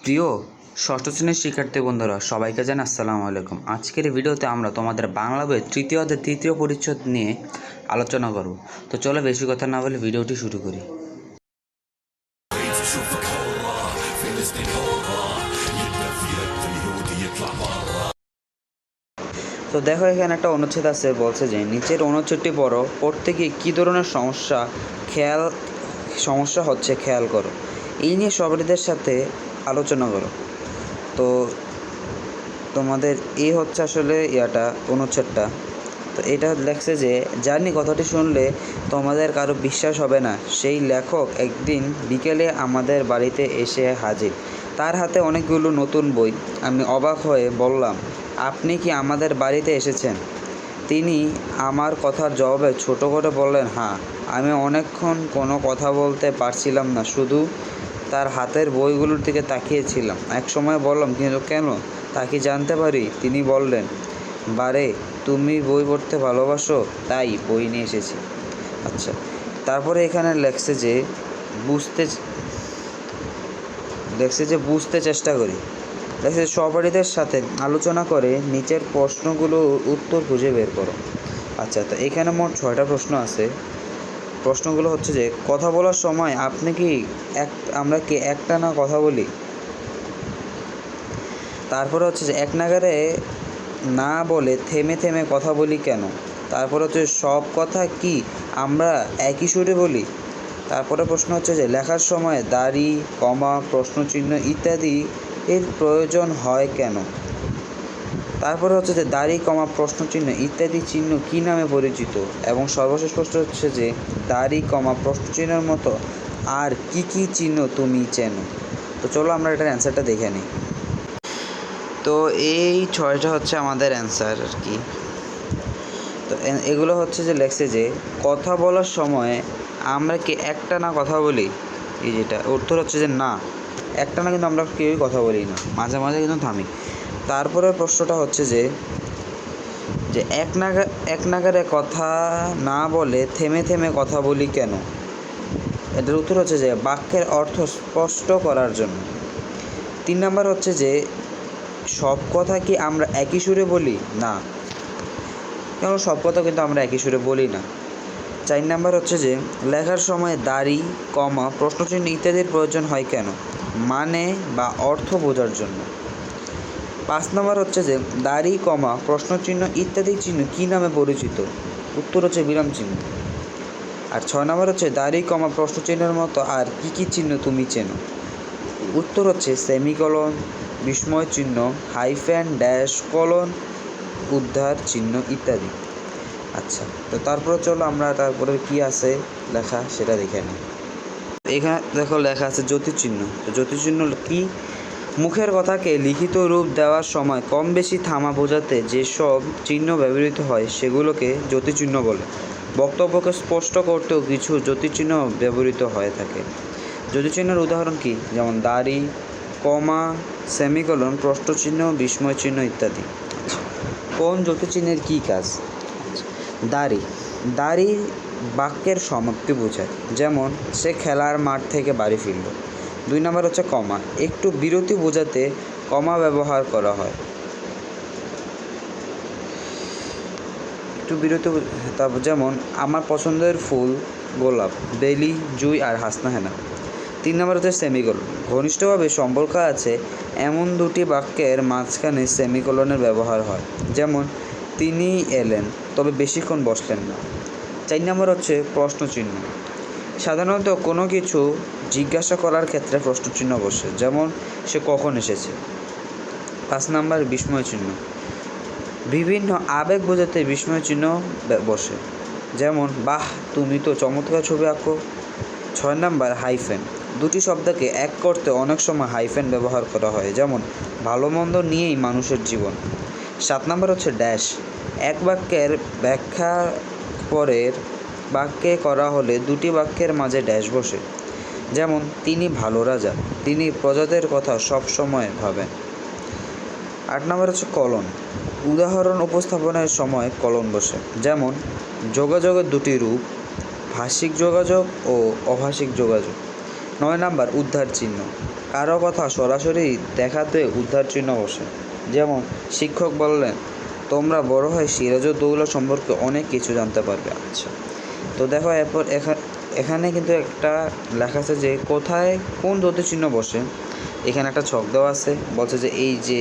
প্রিয় ষষ্ঠ শ্রেণীর শিক্ষার্থী বন্ধুরা, সবাইকে জানাই আসসালামু আলাইকুম। আজকের ভিডিওতে আমরা তোমাদের বাংলা বইয়ের তৃতীয় অধ্যায় তৃতীয় পরিচ্ছদ নিয়ে আলোচনা করব। তো চলো বেশি কথা না বলে ভিডিওটি শুরু করি। তো দেখো, এখানে একটা অনুচ্ছেদ আছে, বলছে যে নিচের অনুচ্ছেদটি পড়তে গিয়ে কী ধরনের সমস্যা হচ্ছে খেয়াল করো। এই নিয়ে সবাইদের সাথে আলোচনা করো। তো তোমাদের এই হচ্ছে আসলে অনুচ্ছেদটা। তো এটা লেখছে যে জানি কথাটি শুনলে তোমাদের কারো বিশ্বাস হবে না। সেই লেখক একদিন বিকেলে আমাদের বাড়িতে এসে হাজির, তার হাতে অনেকগুলো নতুন বই। আমি অবাক হয়ে বললাম, আপনি কি আমাদের বাড়িতে এসেছেন? তিনি আমার কথার জবাবে ছোট করে বললেন, হ্যাঁ। আমি অনেকক্ষণ কোনো কথা বলতে পারছিলাম না, শুধু তার হাতের বইগুলোর দিকে তাকিয়েছিলাম। এক সময় বললাম, কিন্তু কেন, তা কি জানতে পারি? তিনি বললেন, বারে, তুমি বই পড়তে ভালোবাসো, তাই বই নিয়ে এসেছি। আচ্ছা, তারপরে এখানে লেখছে যে বুঝতে চেষ্টা করি। লেখছে সহপাঠীদের সাথে আলোচনা করে নিচের প্রশ্নগুলোর উত্তর খুঁজে বের করো। আচ্ছা, তো এখানে মোট 6টা প্রশ্ন আছে। প্রশ্নগুলো হচ্ছে যে কথা বলার সময় আমরা কি একটানা কথা বলি? তারপরে হচ্ছে যে এক নাগারে না বলে থেমে থেমে কথা বলি কেন? তারপর হচ্ছে সব কথা কি আমরা একই সুরে বলি? তারপরে প্রশ্ন হচ্ছে যে লেখার সময় দাড়ি, কমা, প্রশ্নচিহ্ন ইত্যাদি এর প্রয়োজন হয় কেন? তারপরে হচ্ছে যে দাড়ি, কমা, প্রশ্নচিহ্ন ইত্যাদি চিহ্ন কী নামে পরিচিত? এবং সর্বশেষ প্রশ্ন হচ্ছে যে দাড়ি, কমা, প্রশ্নচিহ্নের মতো আর কি চিহ্ন তুমি চেনো? তো চলো আমরা এটার অ্যান্সারটা দেখে নিই। তো এই 6টা হচ্ছে আমাদের অ্যান্সার আর কি। তো এগুলো হচ্ছে যে লেখছে যে কথা বলার সময় আমরা কি একটানা কথা বলি? এই যেটা উত্তর হচ্ছে যে না, একটানা কিন্তু আমরা কেউই কথা বলি না, মাঝে মাঝে কিন্তু থামি। তারপরে প্রশ্নটা হচ্ছে যে এক নাগারে কথা না বলে থেমে থেমে কথা বলি কেন? এটার উত্তর হচ্ছে যে বাক্যের অর্থ স্পষ্ট করার জন্য। 3 নাম্বার হচ্ছে যে সব কথা কি আমরা একই সুরে বলি? না, কেন সব কথা কিন্তু আমরা একই সুরে বলি না। 4 নাম্বার হচ্ছে যে লেখার সময় দাড়ি, কমা, প্রশ্নচিহ্ন ইত্যাদির প্রয়োজন হয় কেন? মানে বা অর্থ বোঝার জন্য। 5 নাম্বার হচ্ছে যে দাড়ি, কমা, প্রশ্নচিহ্ন ইত্যাদি চিহ্ন কী নামে পরিচিত? উত্তর হচ্ছে বিরাম চিহ্ন। আর 6 নাম্বার হচ্ছে দাড়ি, কমা, প্রশ্নচিহ্নের মতো আর কি চিহ্ন তুমি চেনো? উত্তর হচ্ছে সেমিকলন, বিস্ময় চিহ্ন, হাইফেন, ড্যাশ, কলন, উদ্ধার চিহ্ন ইত্যাদি। আচ্ছা, তো তারপরে চলো আমরা তারপরে কি আছে লেখা সেটা দেখে নিই। এখানে দেখো লেখা আছে জ্যোতিচিহ্ন। তো জ্যোতিচিহ্ন কি? মুখের কথাকে লিখিত রূপ দেওয়ার সময় কম বেশি থামা বোঝাতে যেসব চিহ্ন ব্যবহৃত হয় সেগুলোকে জ্যোতিচিহ্ন বলে। বক্তব্যকে স্পষ্ট করতেও কিছু জ্যোতিচিহ্ন ব্যবহৃত হয়ে থাকে। জ্যোতিচিহ্নের উদাহরণ কি? যেমন দাড়ি, কমা, সেমিকলন, প্রশ্নচিহ্ন, বিস্ময় চিহ্ন ইত্যাদি। কোন জ্যোতিচিহ্নের কী কাজ? দাড়ি বাক্যের সমাপ্তি বোঝায়, যেমন সে খেলার মাঠ থেকে বাড়ি ফিরল। 2 নাম্বার হচ্ছে কমা, একটু বিরতি বোঝাতে কমা ব্যবহার করা হয়। তারপর যেমন আমার পছন্দের ফুল গোলাপ, বেলি, জুই আর হাসনা হেনা। 3 নাম্বার হচ্ছে সেমিকলন, ঘনিষ্ঠভাবে সম্পর্ক আছে এমন দুটি বাক্যের মাঝখানে সেমিকলনের ব্যবহার হয়, যেমন তিনি এলেন তবে বেশিক্ষণ বসলেন না। 4 নাম্বার হচ্ছে প্রশ্নচিহ্ন, সাধারণত কোনো কিছু জিজ্ঞাসা করার ক্ষেত্রে প্রশ্নচিহ্ন বসে, যেমন সে কখন এসেছে। 5 নাম্বার বিস্ময় চিহ্ন, বিভিন্ন আবেগ বোঝাতে বিস্ময় চিহ্ন বসে, যেমন বাহ, তুমি তো চমৎকার ছবি আঁকো। 6 নাম্বার হাইফেন, দুটি শব্দকে এক করতে অনেক সময় হাইফেন ব্যবহার করা হয়, যেমন ভালো মন্দ নিয়েই মানুষের জীবন। 7 নাম্বার হচ্ছে ড্যাশ, এক বাক্যের ব্যাখ্যা পরের বাক্যে করা হলে দুটি বাক্যের মাঝে ড্যাশ বসে, যেমন তিনি ভালো রাজা, তিনি প্রজাদের কথা সব সময় ভাবেন। 8 নাম্বার হচ্ছে কলন, উদাহরণ উপস্থাপনের সময় কলন বসে, যেমন যোগাযোগের দুটি রূপ, ভাষিক যোগাযোগ ও অভাষিক যোগাযোগ। 9 নাম্বার উদ্ধার চিহ্ন, কারো কথা সরাসরি দেখাতে উদ্ধার চিহ্ন বসে। যেমন শিক্ষক বললেন, তোমরা বড় হয়ে সিরাজউদ্দৌলা সম্পর্কে অনেক কিছু জানতে পারবে। আচ্ছা, তো দেখো এরপর এখানে কিন্তু একটা লেখা আছে যে কোথায় কোন জ্যোতি চিহ্ন বসে। এখানে একটা ছক দেওয়া আছে, বলছে যে এই যে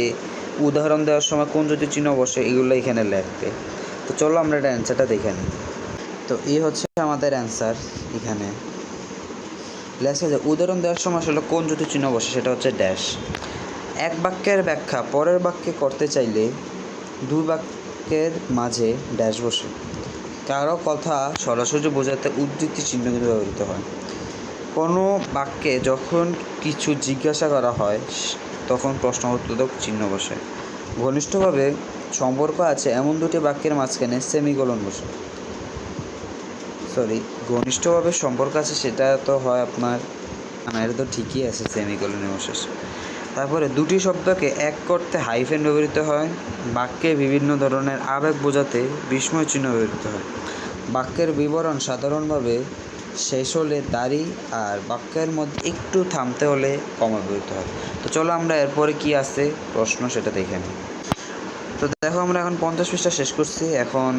উদাহরণ দেওয়ার সময় কোন জ্যোতি চিহ্ন বসে এগুলো এখানে লিখবে। তো চলো আমরা এটা অ্যান্সারটা দেখে নিই। তো এই হচ্ছে আমাদের অ্যান্সার। এখানে লেখা যে উদাহরণ দেওয়ার সময় আসলে কোন জ্যোতি চিহ্ন বসে, সেটা হচ্ছে ড্যাশ। এক বাক্যের ব্যাখ্যা পরের বাক্যে করতে চাইলে দুই বাক্যের মাঝে ড্যাশ বসে। কারো কথা সরাসরি বোঝাতে উদ্ধৃতি চিহ্ন কিন্তু ব্যবহৃত হয়। কোনো বাক্যে যখন কিছু জিজ্ঞাসা করা হয় তখন প্রশ্নবোধক চিহ্ন বসে। ঘনিষ্ঠভাবে সম্পর্ক আছে এমন দুটি বাক্যের মাঝখানে সেমিকোলন বসে। ঘনিষ্ঠভাবে সম্পর্ক আছে সেটা তো হয় আপনার, এটা তো ঠিকই আছে, সেমিকোলনে বসে। তারপরে দুটি শব্দকে এক করতে হাইফেন ব্যবহৃত হয়। বাক্যে বিভিন্ন ধরনের আবেগ বোঝাতে বিস্ময় চিহ্ন ব্যবহৃত হয়। বাক্যের বিবরণ সাধারণভাবে শেষ হলে দাড়ি, আর বাক্যের মধ্যে একটু থামতে হলে কমা ব্যবহৃত হয়। তো চলো আমরা এরপরে কি আছে প্রশ্ন সেটা দেখে নিই। তো দেখো আমরা এখন 50 পৃষ্ঠা শেষ করছি, এখন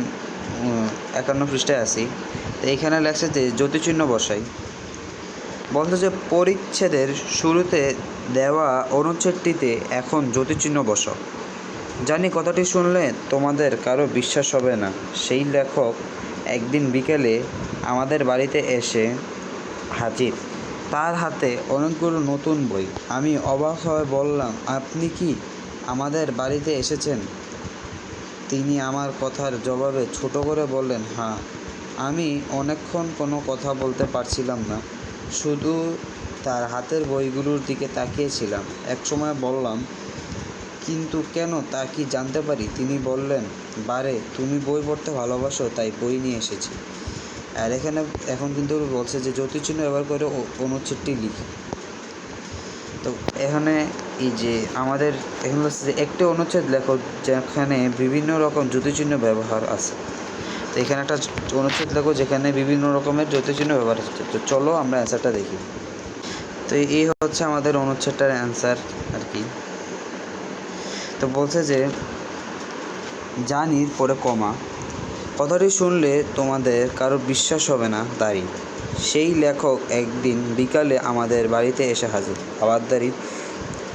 51 পৃষ্ঠায় আছি। তো এইখানে লেখছে যে জ্যোতিচিহ্ন বসাই। বলছে যে পরিচ্ছেদের শুরুতে দেওয়া অনুচ্ছেদটিতে এখন জ্যোতিচিহ্ন বসাও। জানি কথাটি শুনলে তোমাদের কারো বিশ্বাস হবে না। সেই লেখক একদিন বিকেলে আমাদের বাড়িতে এসে হাজির, তার হাতে অনেকগুলো নতুন বই। আমি অবাক হয়ে বললাম, আপনি কি আমাদের বাড়িতে এসেছেন? তিনি আমার কথার জবাবে ছোট করে বললেন, হ্যাঁ। আমি অনেকক্ষণ কোনো কথা বলতে পারছিলাম না, শুধু তার হাতের বইগুলোর দিকে তাকিয়েছিলাম। একসময় বললাম, কিন্তু কেন তা কি জানতে পারি? তিনি বললেন, বারে তুমি বই পড়তে ভালোবাসো তাই বই নিয়ে এসেছি। আর এখানে এখন কিন্তু বলছে যে জ্যোতিচিহ্ন ব্যবহার করে অনুচ্ছেদটি লিখি। তো এখানে এই যে আমাদের এখানে বলছে যে একটি অনুচ্ছেদ লেখো যেখানে বিভিন্ন রকম জ্যোতিচিহ্ন ব্যবহার আছে। তো এখানে একটা অনুচ্ছেদ লেখো যেখানে বিভিন্ন রকমের জ্যোতিচিহ্ন ব্যবহার হচ্ছে। তো চলো আমরা অ্যান্সারটা দেখি। তো এই হচ্ছে আমাদের অনুচ্ছেদটার অ্যান্সার আর কি। তো বলছে যে জানির পরে কমা, কথাটি শুনলে তোমাদের কারো বিশ্বাস হবে না, দাঁড়ি। সেই লেখক একদিন বিকালে আমাদের বাড়িতে এসে হাজির, আবার দাঁড়ি,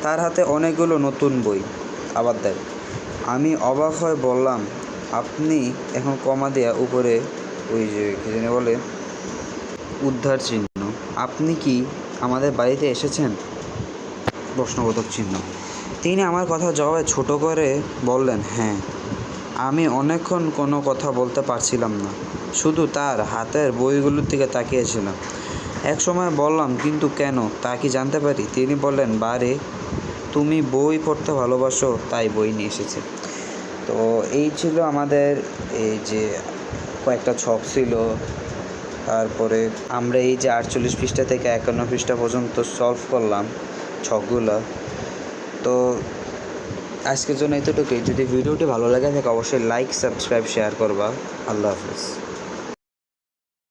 তার হাতে অনেকগুলো নতুন বই, আবার দাঁড়ি। আমি অবাক হয়ে বললাম, আপনি এখন কমা দেয়া উপরে ওই যে কী জানি বলে উদ্ধার চিহ্ন, আপনি কি আমাদের বাড়িতে এসেছেন? প্রশ্নবোধক চিহ্ন। তিনি আমার কথা জবাবে ছোট করে বললেন, হ্যাঁ। আমি অনেকক্ষণ কোনো কথা বলতে পারছিলাম না, শুধু তার হাতের বইগুলোর দিকে তাকিয়েছিলাম। এক সময় বললাম, কিন্তু কেন তা কি জানতে পারি? তিনি বললেন, বারে তুমি বই পড়তে ভালোবাসো তাই বই নিয়ে এসেছে। তো এই ছিল আমাদের এই যে কয়েকটা ছক ছিল। তারপরে আমরা এই যে 48 পৃষ্ঠা থেকে 51 পৃষ্ঠা পর্যন্ত সলভ করলাম ছকগুলো। তো আজকের জন্য এতটুকুই। যদি ভিডিওটি ভালো লাগে থাকে অবশ্যই লাইক, সাবস্ক্রাইব, শেয়ার করবা। আল্লাহ হাফেজ।